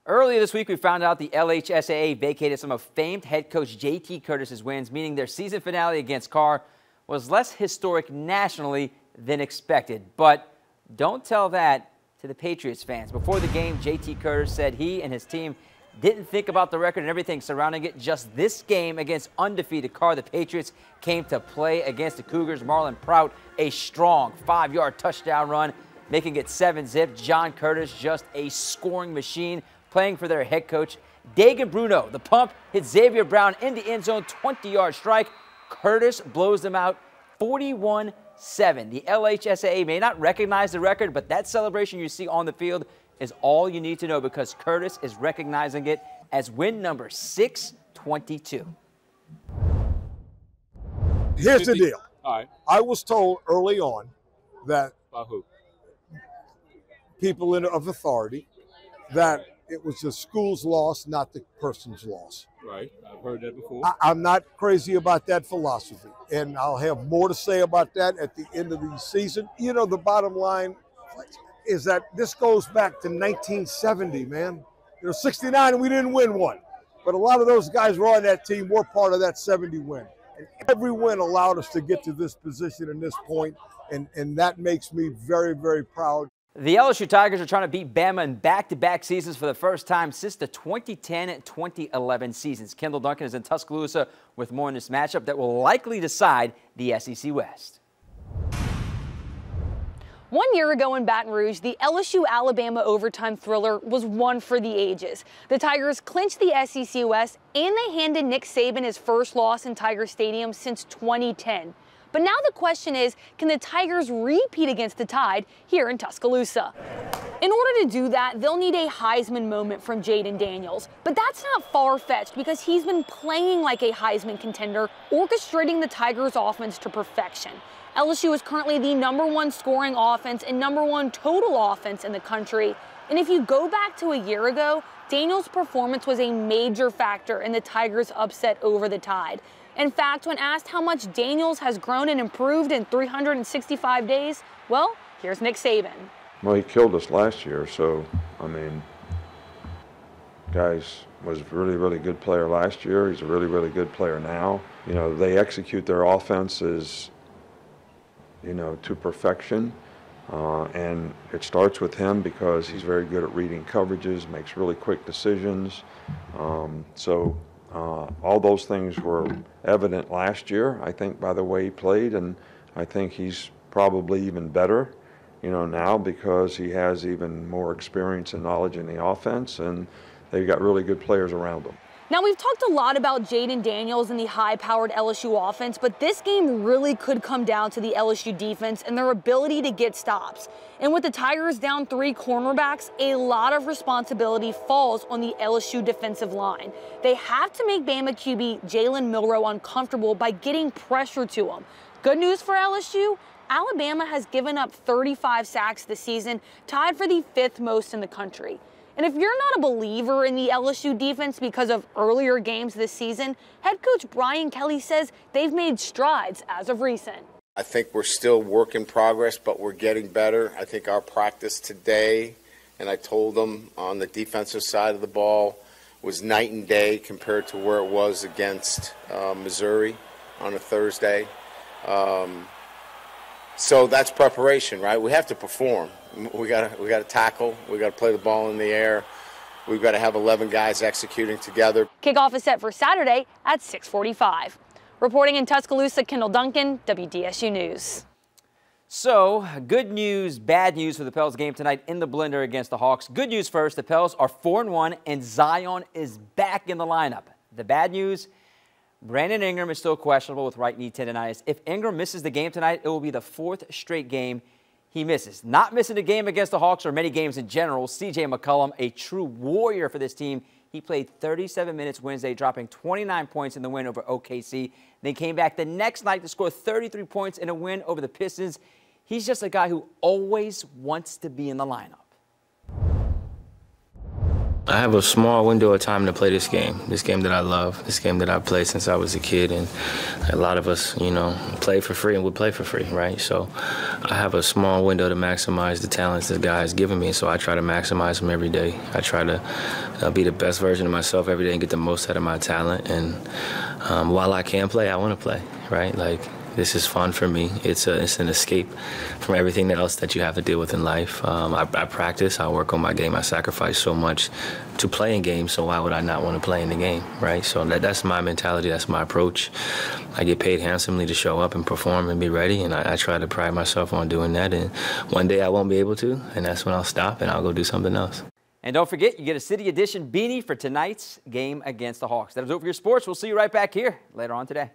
Earlier this week, we found out the LHSAA vacated some of famed head coach J.T. Curtis's wins, meaning their season finale against Carr was less historic nationally than expected. But don't tell that to the Patriots fans. Before the game, J.T. Curtis said he and his team didn't think about the record and everything surrounding it. Just this game against undefeated Carr, the Patriots came to play against the Cougars. Marlon Prout, a strong 5-yard touchdown run, making it 7-zip. John Curtis, just a scoring machine, playing for their head coach. Dagan Bruno, the pump, hit Xavier Brown in the end zone, 20-yard strike. Curtis blows them out 41-7. The LHSAA may not recognize the record, but that celebration you see on the field is all you need to know, because Curtis is recognizing it as win number 622. Here's the deal. All right. I was told early on that By who? people of authority that it was the school's loss, not the person's loss. Right. I've heard that before. I'm not crazy about that philosophy, and I'll have more to say about that at the end of the season. You know, the bottom line is that this goes back to 1970, man. 69 and we didn't win one. But a lot of those guys were on that team, were part of that 70 win. And every win allowed us to get to this position and this point, and that makes me very, very proud. The LSU Tigers are trying to beat Bama in back-to-back seasons for the first time since the 2010-2011 seasons. Kendall Duncan is in Tuscaloosa with more in this matchup that will likely decide the SEC West. 1 year ago in Baton Rouge, the LSU-Alabama overtime thriller was one for the ages. The Tigers clinched the SEC West, and they handed Nick Saban his first loss in Tiger Stadium since 2010. But now the question is, can the Tigers repeat against the Tide here in Tuscaloosa? In order to do that, they'll need a Heisman moment from Jaden Daniels. But that's not far-fetched, because he's been playing like a Heisman contender, orchestrating the Tigers' offense to perfection. LSU is currently the #1 scoring offense and #1 total offense in the country. And if you go back to a year ago, Daniels' performance was a major factor in the Tigers' upset over the Tide. In fact, when asked how much Daniels has grown and improved in 365 days, well, here's Nick Saban. Well, he killed us last year, so, I mean, guys was a really, really good player last year. He's a really, really good player now. You know, they execute their offenses, you know, to perfection. And it starts with him because he's very good at reading coverages, makes really quick decisions. All those things were evident last year, I think, by the way he played, and I think he's probably even better, you know, now because he has even more experience and knowledge in the offense, and they've got really good players around him. Now, we've talked a lot about Jaden Daniels and the high-powered LSU offense, but this game really could come down to the LSU defense and their ability to get stops. And with the Tigers down 3 cornerbacks, a lot of responsibility falls on the LSU defensive line. They have to make Bama QB Jalen Milroe uncomfortable by getting pressure to him. Good news for LSU, Alabama has given up 35 sacks this season, tied for the 5th most in the country. And if you're not a believer in the LSU defense because of earlier games this season, head coach Brian Kelly says they've made strides as of recent. I think we're still work in progress, but we're getting better. I think our practice today, and I told them on the defensive side of the ball, was night and day compared to where it was against Missouri on a Thursday. So that's preparation, right? We have to perform. We got to tackle. We got to play the ball in the air. We've got to have 11 guys executing together. Kickoff is set for Saturday at 6:45. Reporting in Tuscaloosa, Kendall Duncan, WDSU News. So, good news, bad news for the Pels game tonight in the blender against the Hawks. Good news first, the Pels are 4-1 and Zion is back in the lineup. The bad news, Brandon Ingram is still questionable with right knee tendonitis. If Ingram misses the game tonight, it will be the 4th straight game he misses. Not missing a game against the Hawks or many games in general, C.J. McCollum, a true warrior for this team. He played 37 minutes Wednesday, dropping 29 points in the win over OKC. Then came back the next night to score 33 points in a win over the Pistons. He's just a guy who always wants to be in the lineup. I have a small window of time to play this game that I love, this game that I've played since I was a kid, and a lot of us, you know, play for free and would play for free, right? So I have a small window to maximize the talents that God has given me, so I try to maximize them every day. I try to be the best version of myself every day and get the most out of my talent, and while I can play, I want to play, right? Like, this is fun for me. It's an escape from everything else that you have to deal with in life. I practice, I work on my game, I sacrifice so much to play in games, so why would I not want to play in the game, right? So that's my mentality, that's my approach. I get paid handsomely to show up and perform and be ready, and I try to pride myself on doing that. And one day I won't be able to, and that's when I'll stop and I'll go do something else. And don't forget, you get a City Edition beanie for tonight's game against the Hawks. That'll do it for your sports. We'll see you right back here later on today.